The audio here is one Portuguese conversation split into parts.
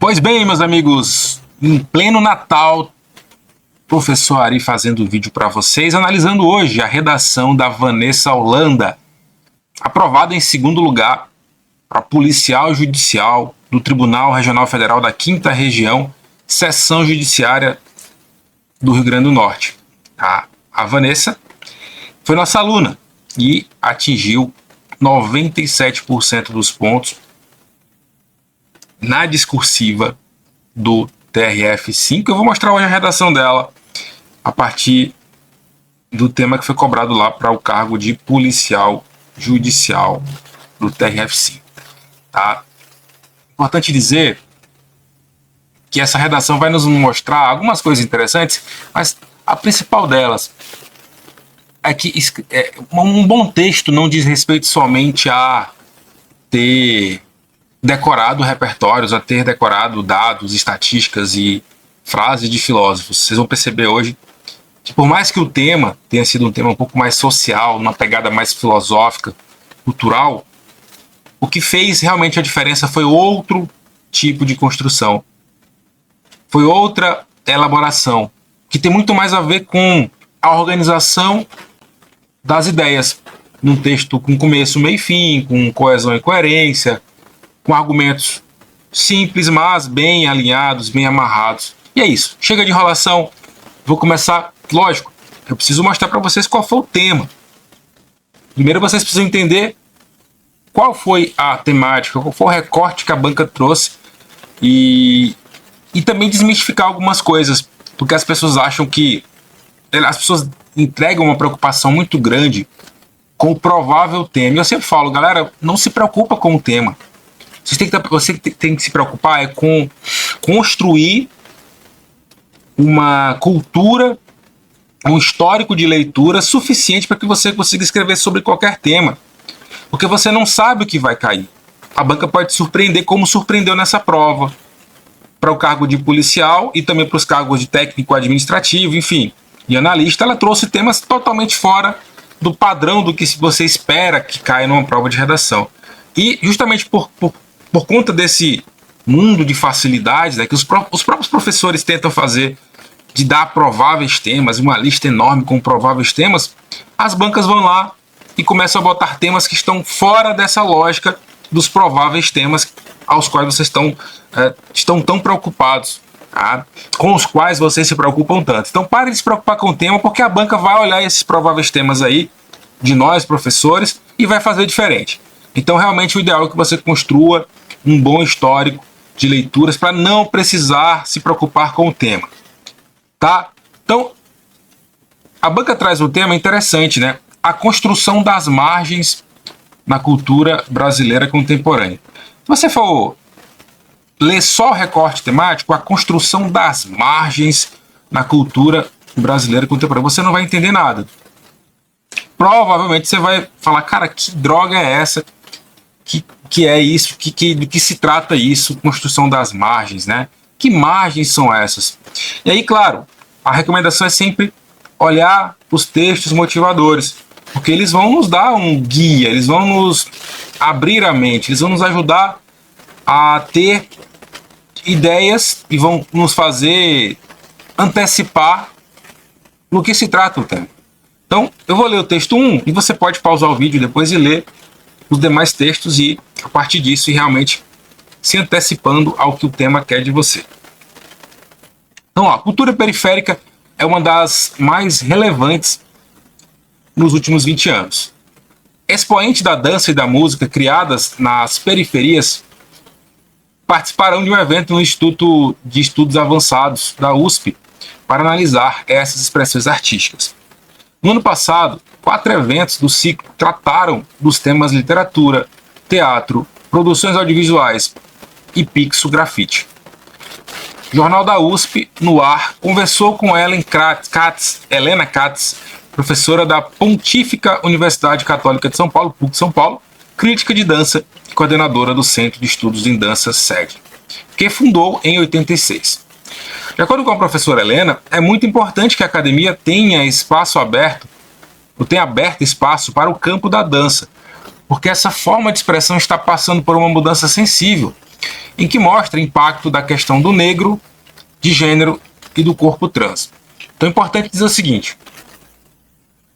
Pois bem, meus amigos, em pleno Natal, professor Ari fazendo vídeo para vocês, analisando hoje a redação da Vanessa Holanda, aprovada em segundo lugar para policial judicial do Tribunal Regional Federal da 5ª Região, Seção Judiciária do Rio Grande do Norte. A Vanessa foi nossa aluna e atingiu 97% dos pontos na discursiva do TRF5. Eu vou mostrar hoje a redação dela a partir do tema que foi cobrado lá para o cargo de policial judicial do TRF5. Tá? Importante dizer que essa redação vai nos mostrar algumas coisas interessantes, mas a principal delas é que um bom texto não diz respeito somente a ter decorado repertórios, a ter decorado dados, estatísticas e frases de filósofos. Vocês vão perceber hoje que, por mais que o tema tenha sido um tema um pouco mais social, uma pegada mais filosófica, cultural, o que fez realmente a diferença foi outro tipo de construção, foi outra elaboração, que tem muito mais a ver com a organização das ideias, num texto com começo, meio e fim, com coesão e coerência, com argumentos simples, mas bem alinhados, bem amarrados. E é isso. Chega de enrolação. Vou começar. Lógico, eu preciso mostrar para vocês qual foi o tema. Primeiro vocês precisam entender qual foi a temática, qual foi o recorte que a banca trouxe e também desmistificar algumas coisas, porque as pessoas acham que as pessoas entregam uma preocupação muito grande com o provável tema. E eu sempre falo, galera, não se preocupa com o tema. Você tem que se preocupar com construir uma cultura, um histórico de leitura suficiente para que você consiga escrever sobre qualquer tema. Porque você não sabe o que vai cair. A banca pode surpreender, como surpreendeu nessa prova, para o cargo de policial e também para os cargos de técnico administrativo, enfim. E analista, ela trouxe temas totalmente fora do padrão do que você espera que caia numa prova de redação. E justamente por conta desse mundo de facilidades, né, que os próprios professores tentam fazer, de dar prováveis temas, uma lista enorme com prováveis temas, as bancas vão lá e começam a botar temas que estão fora dessa lógica dos prováveis temas aos quais vocês estão tão preocupados, tá? Com os quais vocês se preocupam tanto. Então parem de se preocupar com o tema, porque a banca vai olhar esses prováveis temas aí, de nós, professores, e vai fazer diferente. Então realmente o ideal é que você construa um bom histórico de leituras para não precisar se preocupar com o tema. Tá? Então, a banca traz um tema interessante, né? A construção das margens na cultura brasileira contemporânea. Se você for ler só o recorte temático, a construção das margens na cultura brasileira contemporânea, você não vai entender nada. Provavelmente você vai falar, cara, que droga é essa? Que é isso? Do que se trata isso? Construção das margens, né? Que margens são essas? E aí, claro, a recomendação é sempre olhar os textos motivadores, porque eles vão nos dar um guia, eles vão nos abrir a mente, eles vão nos ajudar a ter ideias e vão nos fazer antecipar no que se trata o tema. Então, eu vou ler o texto 1 e você pode pausar o vídeo depois e ler os demais textos e, a partir disso, ir realmente se antecipando ao que o tema quer de você. Então, a cultura periférica é uma das mais relevantes nos últimos 20 anos. Expoentes da dança e da música criadas nas periferias participarão de um evento no Instituto de Estudos Avançados da USP para analisar essas expressões artísticas. No ano passado, 4 eventos do ciclo trataram dos temas literatura, teatro, produções audiovisuais e pixografite. O Jornal da USP, no ar, conversou com Helena Katz, professora da Pontífica Universidade Católica de São Paulo, PUC São Paulo, crítica de dança e coordenadora do Centro de Estudos em Dança SEG, que fundou em 86. De acordo com a professora Helena, é muito importante que a academia tenha aberto espaço para o campo da dança, porque essa forma de expressão está passando por uma mudança sensível em que mostra o impacto da questão do negro, de gênero e do corpo trans. Então é importante dizer o seguinte: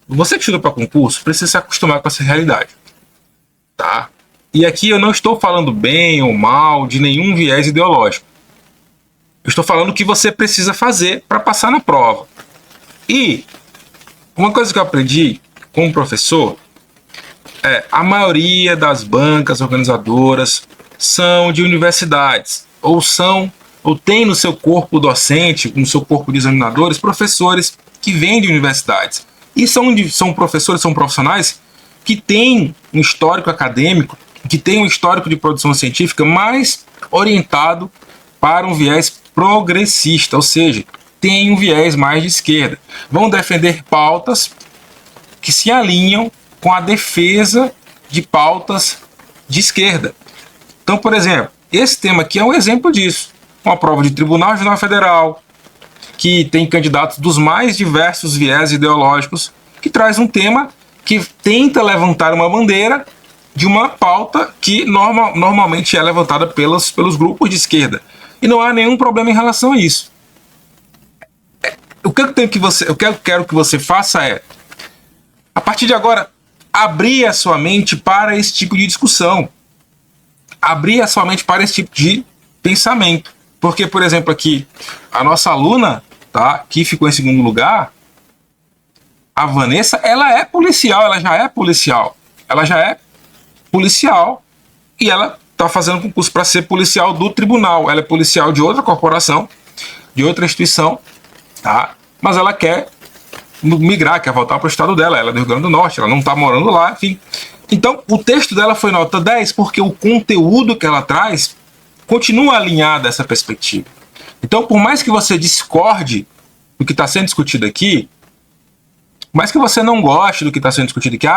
você que estuda para concurso precisa se acostumar com essa realidade, tá? E aqui eu não estou falando bem ou mal de nenhum viés ideológico. Eu estou falando o que você precisa fazer para passar na prova. E uma coisa que eu aprendi como professor é: a maioria das bancas organizadoras são de universidades, ou tem no seu corpo docente, no seu corpo de examinadores, professores que vêm de universidades. E são professores, são profissionais que têm um histórico acadêmico, que têm um histórico de produção científica mais orientado para um viés progressista, ou seja, tem um viés mais de esquerda. Vão defender pautas que se alinham com a defesa de pautas de esquerda. Então, por exemplo, esse tema aqui é um exemplo disso. Uma prova de Tribunal Regional Federal, que tem candidatos dos mais diversos viés ideológicos, que traz um tema que tenta levantar uma bandeira de uma pauta que normalmente é levantada pelos grupos de esquerda. E não há nenhum problema em relação a isso. O que eu quero que você faça é, a partir de agora, abrir a sua mente para esse tipo de discussão. Abrir a sua mente para esse tipo de pensamento. Porque, por exemplo, aqui, a nossa aluna, tá, que ficou em segundo lugar, a Vanessa, ela já é policial. Ela já é policial e ela está fazendo concurso para ser policial do tribunal. Ela é policial de outra corporação, de outra instituição, tá? Mas ela quer migrar, quer voltar para o estado dela. Ela é do Rio Grande do Norte, ela não está morando lá, enfim. Então, o texto dela foi nota 10 porque o conteúdo que ela traz continua alinhado a essa perspectiva. Então, por mais que você discorde do que está sendo discutido aqui, por mais que você não goste do que está sendo discutido aqui,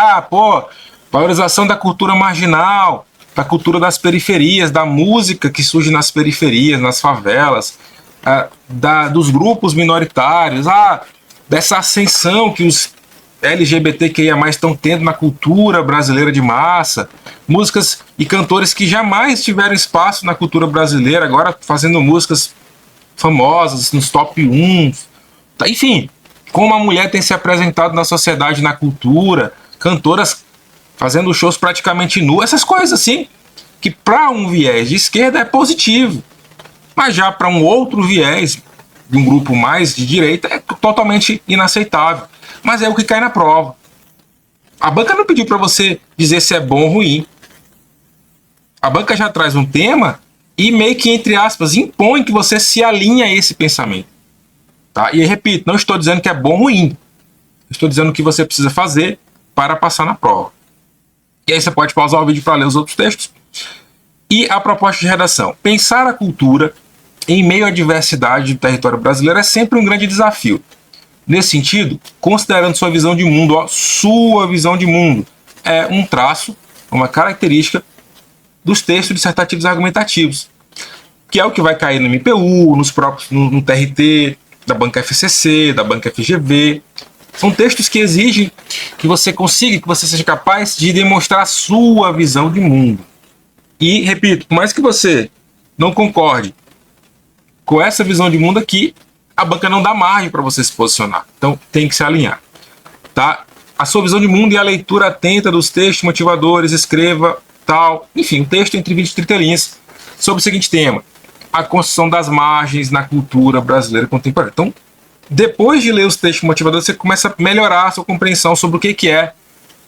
valorização da cultura marginal, da cultura das periferias, da música que surge nas periferias, nas favelas, dos grupos minoritários, dessa ascensão que os LGBTQIA+ estão tendo na cultura brasileira de massa, músicas e cantores que jamais tiveram espaço na cultura brasileira, agora fazendo músicas famosas, nos top 1, enfim, como a mulher tem se apresentado na sociedade, na cultura, cantoras fazendo shows praticamente nu, essas coisas assim, que para um viés de esquerda é positivo, mas já para um outro viés, de um grupo mais de direita, é totalmente inaceitável. Mas é o que cai na prova. A banca não pediu para você dizer se é bom ou ruim. A banca já traz um tema e meio que, entre aspas, impõe que você se alinhe a esse pensamento. Tá? E eu repito, não estou dizendo que é bom ou ruim. Estou dizendo o que você precisa fazer para passar na prova. E aí você pode pausar o vídeo para ler os outros textos. E a proposta de redação. Pensar a cultura em meio à diversidade do território brasileiro é sempre um grande desafio. Nesse sentido, considerando sua visão de mundo, sua visão de mundo é um traço, uma característica dos textos dissertativos e argumentativos, que é o que vai cair no MPU, no TRT, da banca FCC, da banca FGV. São textos que exigem que você consiga, que você seja capaz de demonstrar a sua visão de mundo. E, repito, por mais que você não concorde com essa visão de mundo aqui, a banca não dá margem para você se posicionar. Então, tem que se alinhar. Tá? A sua visão de mundo e a leitura atenta dos textos motivadores, escreva, tal. Enfim, um texto entre 20 e 30 linhas sobre o seguinte tema: a construção das margens na cultura brasileira contemporânea. Então, depois de ler os textos motivadores, você começa a melhorar a sua compreensão sobre o que é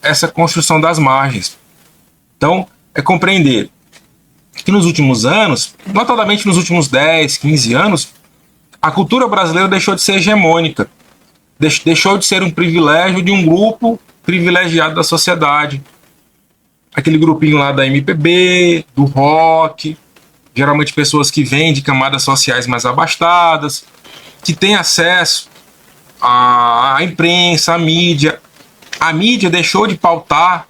essa construção das margens. Então, é compreender que nos últimos anos, notadamente nos últimos 10, 15 anos, a cultura brasileira deixou de ser hegemônica, deixou de ser um privilégio de um grupo privilegiado da sociedade. Aquele grupinho lá da MPB, do rock, geralmente pessoas que vêm de camadas sociais mais abastadas, que têm acesso à imprensa, à mídia. A mídia deixou de pautar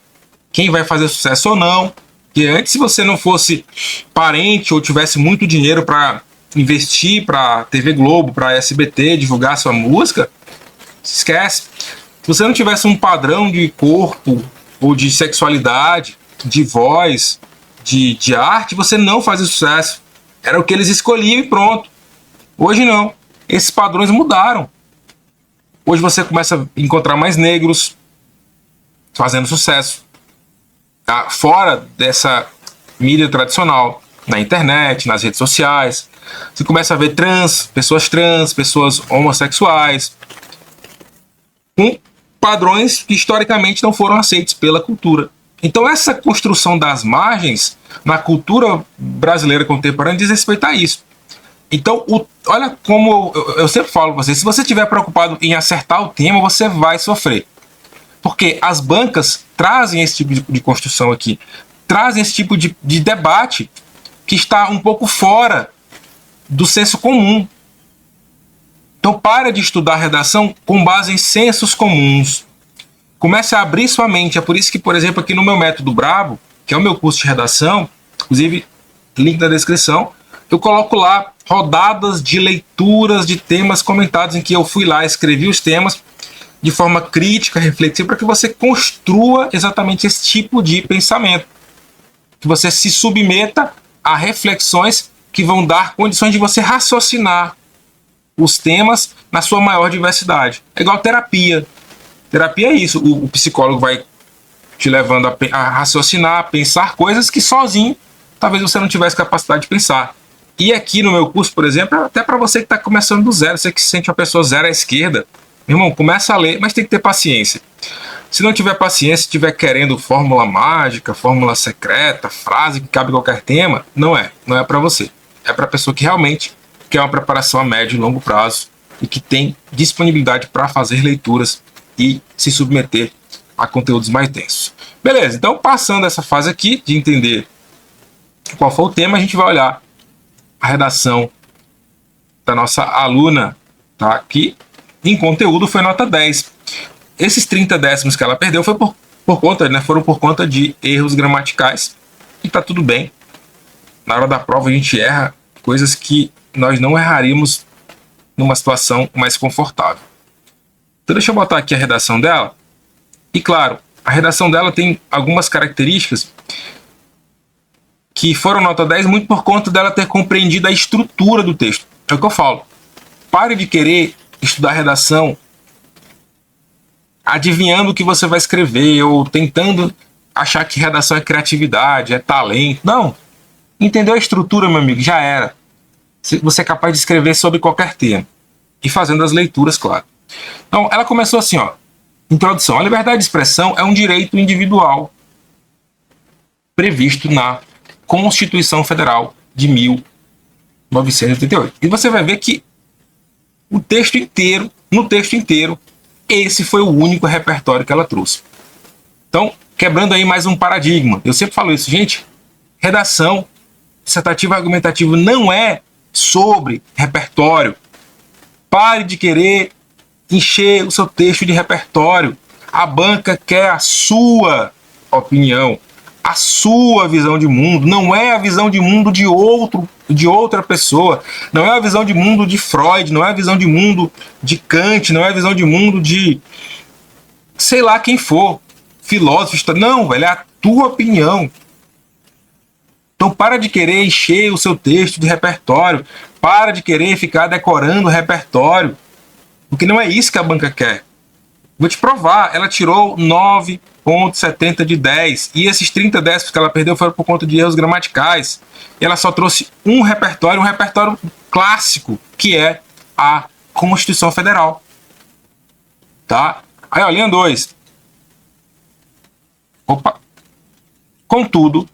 quem vai fazer sucesso ou não. Porque antes, se você não fosse parente ou tivesse muito dinheiro para investir para TV Globo, para SBT, divulgar sua música, esquece. Se você não tivesse um padrão de corpo ou de sexualidade, de voz, de arte, você não fazia sucesso. Era o que eles escolhiam e pronto. Hoje não. Esses padrões mudaram. Hoje você começa a encontrar mais negros fazendo sucesso. Tá? Fora dessa mídia tradicional, na internet, nas redes sociais. Você começa a ver trans, pessoas homossexuais, com padrões que historicamente não foram aceitos pela cultura. Então essa construção das margens na cultura brasileira contemporânea diz respeito a isso. Então, olha como eu sempre falo para você, se você estiver preocupado em acertar o tema, você vai sofrer. Porque as bancas trazem esse tipo de construção aqui, trazem esse tipo de debate que está um pouco fora do senso comum. Então pare de estudar redação com base em sensos comuns. Comece a abrir sua mente. É por isso que, por exemplo, aqui no meu método Brabo, que é o meu curso de redação, inclusive link na descrição, eu coloco lá rodadas de leituras de temas comentados em que eu fui lá, escrevi os temas de forma crítica, reflexiva, para que você construa exatamente esse tipo de pensamento. Que você se submeta a reflexões que vão dar condições de você raciocinar os temas na sua maior diversidade. É igual terapia. Terapia é isso. O psicólogo vai te levando a raciocinar, a pensar coisas que sozinho talvez você não tivesse capacidade de pensar. E aqui no meu curso, por exemplo, até para você que está começando do zero, você que se sente uma pessoa zero à esquerda, meu irmão, começa a ler, mas tem que ter paciência. Se não tiver paciência, estiver querendo fórmula mágica, fórmula secreta, frase que cabe em qualquer tema, não é para você. É para a pessoa que realmente quer uma preparação a médio e longo prazo e que tem disponibilidade para fazer leituras e se submeter a conteúdos mais densos. Beleza, então passando essa fase aqui de entender qual foi o tema, a gente vai olhar a redação da nossa aluna, tá? Que em conteúdo foi nota 10. Esses 30 décimos que ela perdeu foi por conta, né, foram por conta de erros gramaticais. E tá tudo bem. Na hora da prova a gente erra coisas que nós não erraríamos numa situação mais confortável. Então deixa eu botar aqui a redação dela. E claro, a redação dela tem algumas características que foram nota 10 muito por conta dela ter compreendido a estrutura do texto. É o que eu falo. Pare de querer estudar redação adivinhando o que você vai escrever ou tentando achar que redação é criatividade, é talento. Não. Entendeu a estrutura, meu amigo? Já era. Você é capaz de escrever sobre qualquer tema. E fazendo as leituras, claro. Então, ela começou assim, ó. Introdução. A liberdade de expressão é um direito individual previsto na Constituição Federal de 1988. E você vai ver que no texto inteiro, esse foi o único repertório que ela trouxe. Então, quebrando aí mais um paradigma. Eu sempre falo isso, gente. Redação dissertativa argumentativa não é sobre repertório. Pare de querer encher o seu texto de repertório. A banca quer a sua opinião, a sua visão de mundo. Não é a visão de mundo de outra pessoa. Não é a visão de mundo de Freud, não é a visão de mundo de Kant, não é a visão de mundo de sei lá quem for, filósofo. Não, velho, é a tua opinião. Então para de querer encher o seu texto de repertório. Para de querer ficar decorando o repertório. Porque não é isso que a banca quer. Vou te provar, ela tirou 9,70 de 10. E esses 30 décimos que ela perdeu foram por conta de erros gramaticais. E ela só trouxe um repertório clássico, que é a Constituição Federal. Tá? Aí, ó, linha 2. Opa. Contudo,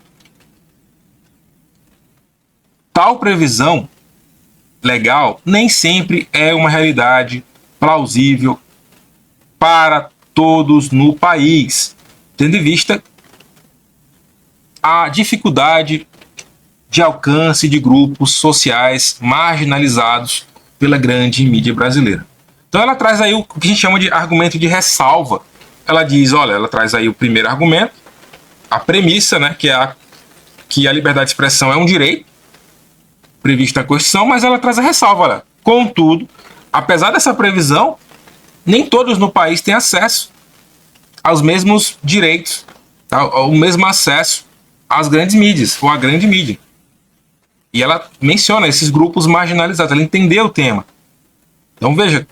tal previsão legal nem sempre é uma realidade plausível para todos no país, tendo em vista a dificuldade de alcance de grupos sociais marginalizados pela grande mídia brasileira. Então ela traz aí o que a gente chama de argumento de ressalva. Ela diz, olha, ela traz aí o primeiro argumento, a premissa, né, que a liberdade de expressão é um direito previsto na Constituição, mas ela traz a ressalva, olha, contudo, apesar dessa previsão, nem todos no país têm acesso aos mesmos direitos, tá? Ao mesmo acesso às grandes mídias, ou à grande mídia. E ela menciona esses grupos marginalizados, ela entendeu o tema. Então veja,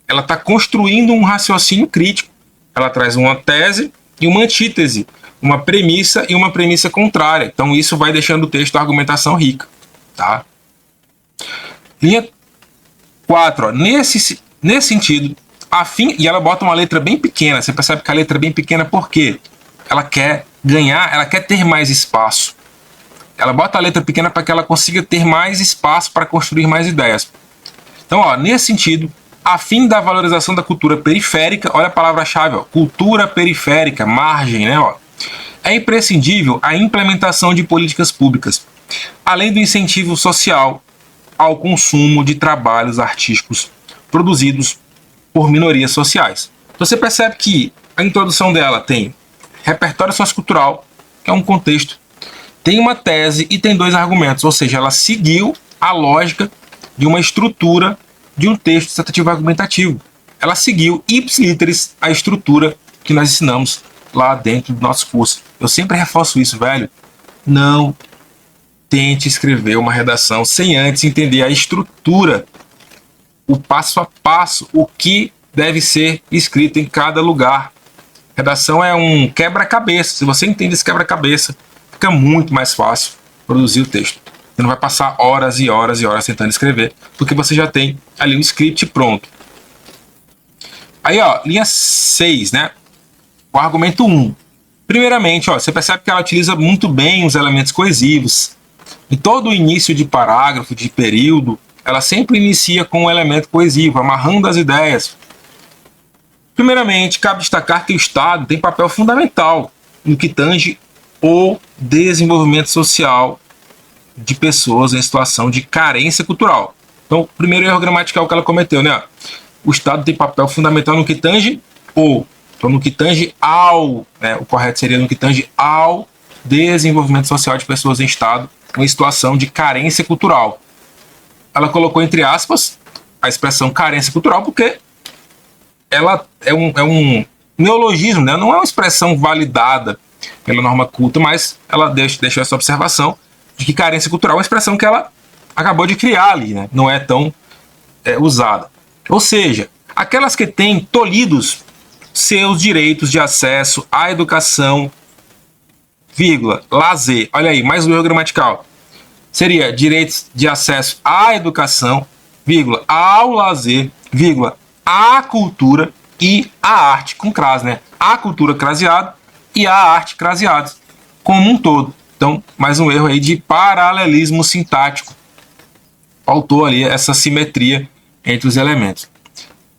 ela está construindo um raciocínio crítico. Ela traz uma tese e uma antítese, uma premissa e uma premissa contrária. Então isso vai deixando o texto a argumentação rica. Tá? Linha 4, ó, nesse sentido, e ela bota uma letra bem pequena. Você percebe que a letra é bem pequena por quê? Ela quer ganhar, ela quer ter mais espaço. Ela bota a letra pequena para que ela consiga ter mais espaço para construir mais ideias. Então, ó, nesse sentido, a fim da valorização da cultura periférica, olha a palavra-chave, ó, cultura periférica, margem, né? Ó, é imprescindível a implementação de políticas públicas, além do incentivo social ao consumo de trabalhos artísticos produzidos por minorias sociais. Então você percebe que a introdução dela tem repertório sociocultural, que é um contexto, tem uma tese e tem dois argumentos, ou seja, ela seguiu a lógica de uma estrutura de um texto dissertativo argumentativo. Ela seguiu ipsiliteris a estrutura que nós ensinamos lá dentro do nosso curso. Eu sempre reforço isso, velho. Não tente escrever uma redação sem antes entender a estrutura, o passo a passo, o que deve ser escrito em cada lugar. Redação é um quebra-cabeça. Se você entende esse quebra-cabeça, fica muito mais fácil produzir o texto. Você não vai passar horas e horas e horas tentando escrever, porque você já tem ali um script pronto. Aí, ó, linha 6, né? O argumento 1. Primeiramente, ó, você percebe que ela utiliza muito bem os elementos coesivos. Em todo o início de parágrafo, de período, ela sempre inicia com um elemento coesivo, amarrando as ideias. Primeiramente, cabe destacar que o Estado tem papel fundamental no que tange o desenvolvimento social de pessoas em situação de carência cultural. Então, o primeiro erro gramatical que ela cometeu, né? O Estado tem papel fundamental no que tange então no que tange ao, né? O correto seria no que tange ao desenvolvimento social de pessoas em estado em situação de carência cultural. Ela colocou entre aspas a expressão carência cultural porque ela é um neologismo, né? Não é uma expressão validada pela norma culta, mas ela deixou essa observação de que carência cultural é uma expressão que ela acabou de criar ali, né? Não é tão usada. Ou seja, aquelas que têm tolhidos seus direitos de acesso à educação, vírgula, lazer. Olha aí, mais um erro gramatical. Seria direitos de acesso à educação, vírgula, ao lazer, vírgula, à cultura e à arte, com crase, né? A cultura craseado e a arte craseado, como um todo. Então, mais um erro aí de paralelismo sintático. Faltou ali essa simetria entre os elementos.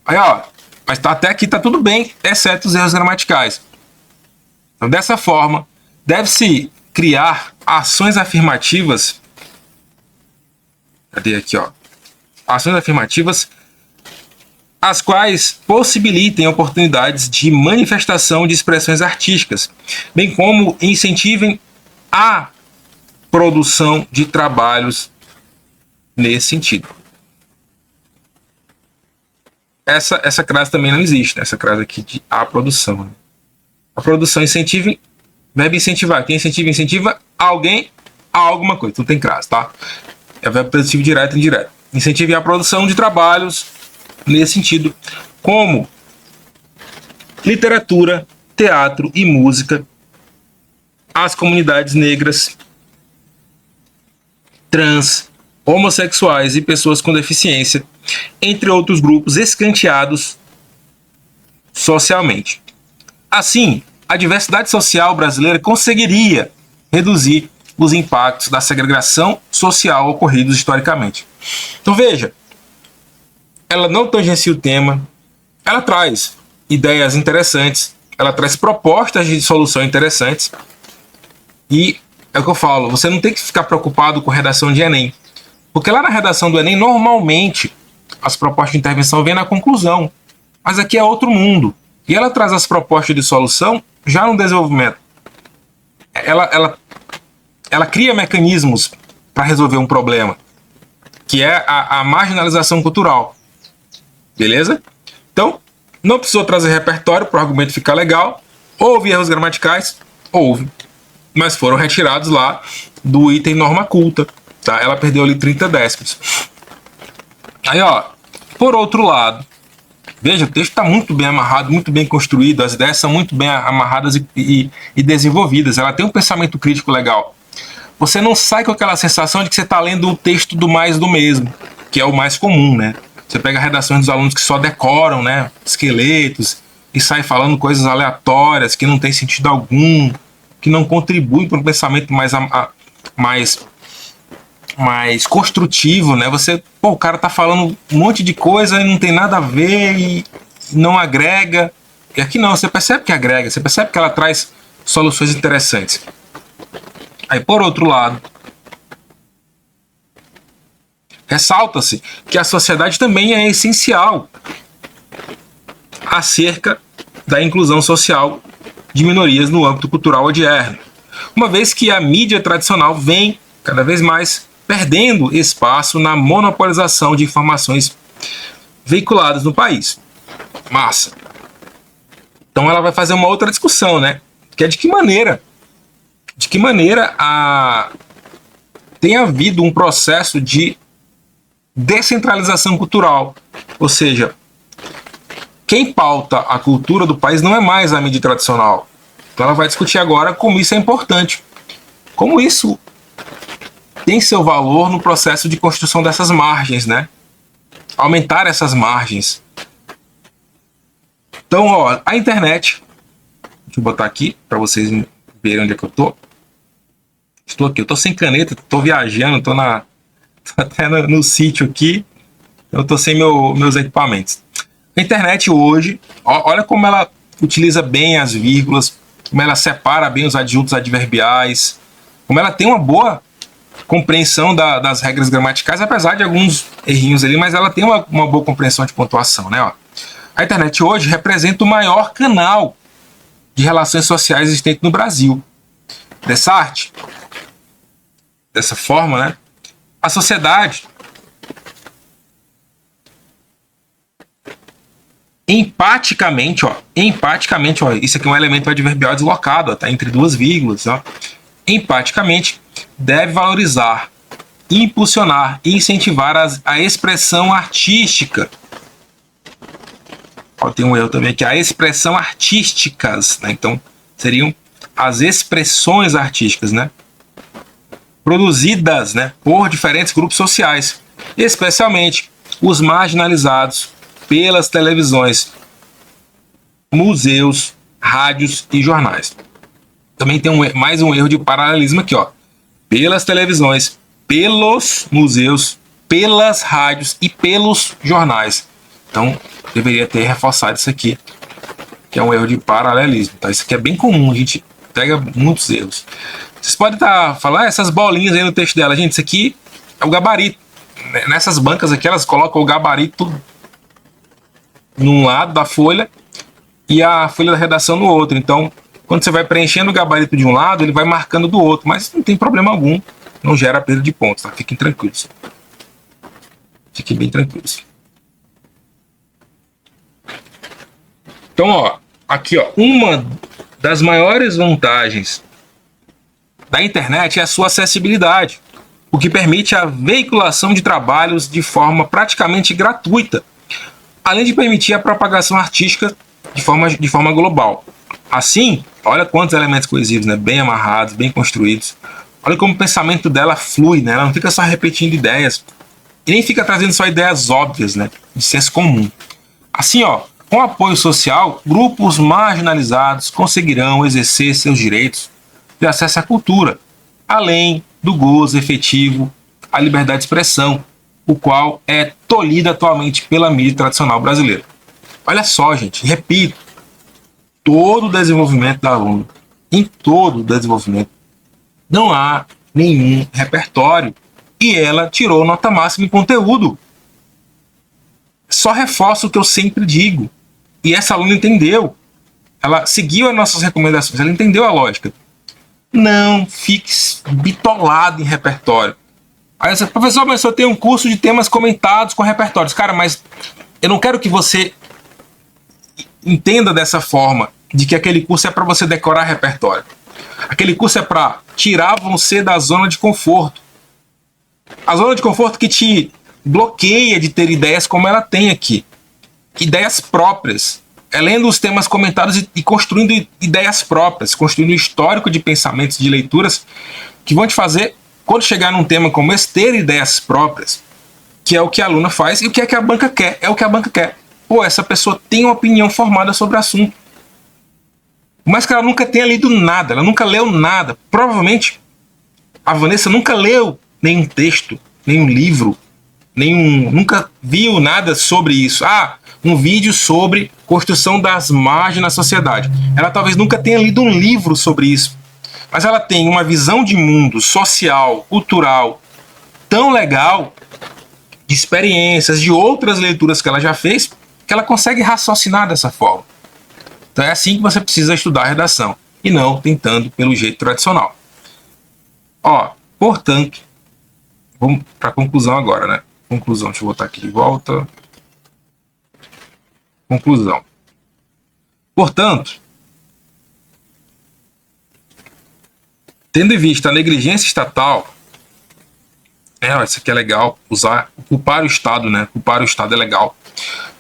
Aí, ó, mas até aqui tá tudo bem, exceto os erros gramaticais. Então, dessa forma, deve-se criar ações afirmativas. Cadê aqui, ó? Ações afirmativas, as quais possibilitem oportunidades de manifestação de expressões artísticas, bem como incentivem a produção de trabalhos nesse sentido. Essa crase também não existe, né? Essa crase aqui de a produção. Né? A produção incentiva, verbo incentivar. Quem incentiva alguém a alguma coisa. Então tem crase, tá? É verbo positivo direto e indireto. Incentive a produção de trabalhos nesse sentido, como literatura, teatro e música, as comunidades negras, trans, homossexuais e pessoas com deficiência, entre outros grupos escanteados socialmente. Assim, a diversidade social brasileira conseguiria reduzir os impactos da segregação social ocorridos historicamente. Então veja, ela não tangencia o tema, ela traz ideias interessantes, ela traz propostas de solução interessantes e é o que eu falo, você não tem que ficar preocupado com redação de Enem, porque lá na redação do Enem, normalmente, as propostas de intervenção vêm na conclusão, mas aqui é outro mundo. E ela traz as propostas de solução já no desenvolvimento. Ela cria mecanismos para resolver um problema, que é a marginalização cultural. Beleza? Então, não precisou trazer repertório para o argumento ficar legal. Houve erros gramaticais? Houve. mas foram retirados lá do item norma culta, tá? Ela perdeu ali 30 décimos. Aí, ó, por outro lado, veja, o texto está muito bem amarrado, muito bem construído, as ideias são muito bem amarradas e desenvolvidas, ela tem um pensamento crítico legal. Você não sai com aquela sensação de que você está lendo o texto do mais do mesmo, que é o mais comum, né? Você pega redações dos alunos que só decoram, né, esqueletos, e sai falando coisas aleatórias, que não tem sentido algum, que não contribuem para um pensamento mais construtivo, né? O cara tá falando um monte de coisa e não tem nada a ver e não agrega. E aqui não, você percebe que agrega, você percebe que ela traz soluções interessantes. Aí, por outro lado, ressalta-se que a sociedade também é essencial acerca da inclusão social de minorias no âmbito cultural odierno, uma vez que a mídia tradicional vem cada vez mais perdendo espaço na monopolização de informações veiculadas no país. Massa. Então ela vai fazer uma outra discussão, né? Que é de que maneira tem havido um processo de descentralização cultural, ou seja, quem pauta a cultura do país não é mais a mídia tradicional. Então ela vai discutir agora como isso é importante, como isso tem seu valor no processo de construção dessas margens, né? Aumentar essas margens. Então, ó, a internet, deixa eu botar aqui para vocês verem onde é que eu tô. Estou aqui, eu tô sem caneta, tô viajando, tô até no sítio aqui, eu tô sem meus equipamentos. A internet hoje, olha como ela utiliza bem as vírgulas, como ela separa bem os adjuntos adverbiais, como ela tem uma boa compreensão das regras gramaticais, apesar de alguns errinhos ali, mas ela tem uma boa compreensão de pontuação, né? Ó. A internet hoje representa o maior canal de relações sociais existente no Brasil. Dessa arte, dessa forma, né? A sociedade empaticamente, ó, isso aqui é um elemento adverbial deslocado, ó, tá entre duas vírgulas, ó. Empaticamente deve valorizar, impulsionar e incentivar a expressão artística. Ó, tem um erro também aqui, a expressão artísticas, né? Então seriam as expressões artísticas, né? Produzidas, né, por diferentes grupos sociais, especialmente os marginalizados pelas televisões, museus, rádios e jornais. Também tem mais um erro de paralelismo aqui, ó. Pelas televisões, pelos museus, pelas rádios e pelos jornais. Então, deveria ter reforçado isso aqui, que é um erro de paralelismo. Tá? Isso aqui é bem comum, a gente pega muitos erros. Vocês podem estar falando, essas bolinhas aí no texto dela. Gente, isso aqui é o gabarito. Nessas bancas aqui, elas colocam o gabarito num lado da folha e a folha da redação no outro. Então, quando você vai preenchendo o gabarito de um lado, ele vai marcando do outro. Mas não tem problema algum. Não gera perda de pontos, tá? Fiquem tranquilos. Fiquem bem tranquilos. Então, ó, aqui, ó, uma das maiores vantagens da internet é a sua acessibilidade, o que permite a veiculação de trabalhos de forma praticamente gratuita, além de permitir a propagação artística de forma global. Assim, olha quantos elementos coesivos, né? Bem amarrados, bem construídos. Olha como o pensamento dela flui, né? Ela não fica só repetindo ideias e nem fica trazendo só ideias óbvias, né? De senso comum. Assim, ó, com apoio social, grupos marginalizados conseguirão exercer seus direitos de acesso à cultura, além do gozo efetivo à liberdade de expressão, o qual é tolhido atualmente pela mídia tradicional brasileira. Olha só, gente, repito, todo o desenvolvimento da aluna, em todo o desenvolvimento, não há nenhum repertório e ela tirou nota máxima em conteúdo. Só reforça o que eu sempre digo. E essa aluna entendeu. Ela seguiu as nossas recomendações, ela entendeu a lógica. Não fique bitolado em repertório. Aí você, professor, mas eu tenho um curso de temas comentados com repertórios. Cara, mas eu não quero que você entenda dessa forma, de que aquele curso é para você decorar repertório. Aquele curso é para tirar você da zona de conforto. A zona de conforto que te bloqueia de ter ideias como ela tem aqui. Ideias próprias. É lendo os temas comentados e construindo ideias próprias, construindo um histórico de pensamentos, de leituras, que vão te fazer, quando chegar num tema como esse, ter ideias próprias, que é o que a aluna faz e o que é que a banca quer. É o que a banca quer. Pô, essa pessoa tem uma opinião formada sobre o assunto. Mas que ela nunca tenha lido nada, ela nunca leu nada. Provavelmente, a Vanessa nunca leu nenhum texto, nenhum livro, nunca viu nada sobre isso. Um vídeo sobre construção das margens na sociedade. Ela talvez nunca tenha lido um livro sobre isso, mas ela tem uma visão de mundo social, cultural, tão legal, de experiências, de outras leituras que ela já fez, que ela consegue raciocinar dessa forma. Então é assim que você precisa estudar a redação, e não tentando pelo jeito tradicional. Portanto, vamos para a conclusão agora, né? Conclusão, deixa eu botar aqui de volta. Conclusão. Portanto, tendo em vista a negligência estatal, isso aqui é legal, culpar o Estado, né? Culpar o Estado é legal.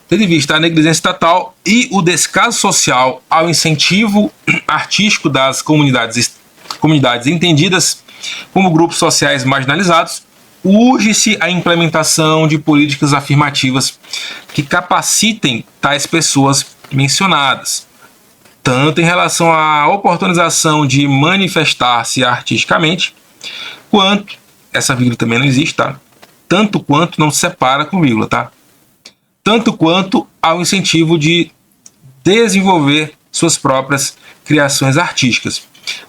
Tendo em vista a negligência estatal e o descaso social ao incentivo artístico das comunidades entendidas como grupos sociais marginalizados, urge-se a implementação de políticas afirmativas que capacitem tais pessoas mencionadas, tanto em relação à oportunização de manifestar-se artisticamente, quanto, essa vírgula também não existe, tá? Tanto quanto não se separa com vírgula, tá? Tanto quanto ao incentivo de desenvolver suas próprias criações artísticas,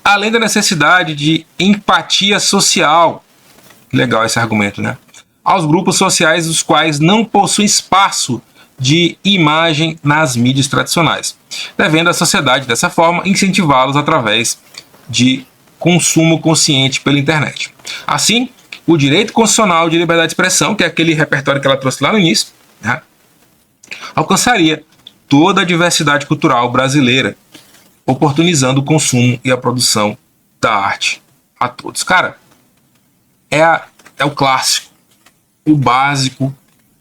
além da necessidade de empatia social. Legal esse argumento, né? Aos grupos sociais dos quais não possuem espaço de imagem nas mídias tradicionais, devendo a sociedade, dessa forma, incentivá-los através de consumo consciente pela internet. Assim, o direito constitucional de liberdade de expressão, que é aquele repertório que ela trouxe lá no início, né, alcançaria toda a diversidade cultural brasileira, oportunizando o consumo e a produção da arte a todos. Cara, é o clássico, o básico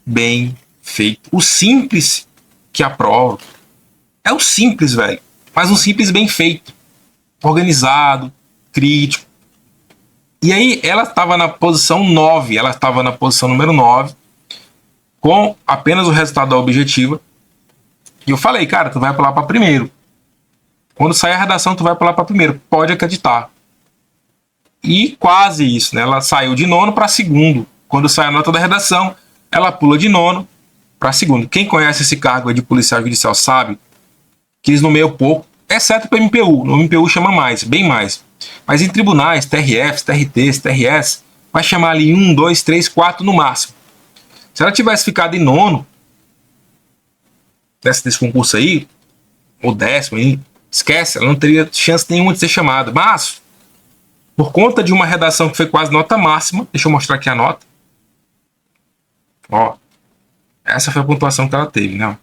bem feito, o simples que aprova. É o simples, velho, mas um simples bem feito, organizado, crítico. E aí ela estava na posição 9, ela estava na posição número 9, com apenas o resultado da objetiva. E eu falei, cara, tu vai pular para primeiro. Quando sair a redação, tu vai pular para primeiro. Pode acreditar. E quase isso, né? Ela saiu de nono para segundo. Quando sai a nota da redação, ela pula de nono para segundo. Quem conhece esse cargo de policial judicial sabe que eles nomeiam pouco, exceto para o MPU. No MPU chama mais, bem mais. Mas em tribunais, TRFs, TRTs, TRS, vai chamar ali 1, 2, 3, 4 no máximo. Se ela tivesse ficado em nono, desse concurso aí, ou décimo aí, esquece, ela não teria chance nenhuma de ser chamada. Mas, por conta de uma redação que foi quase nota máxima, deixa eu mostrar aqui a nota. Essa foi a pontuação que ela teve, né?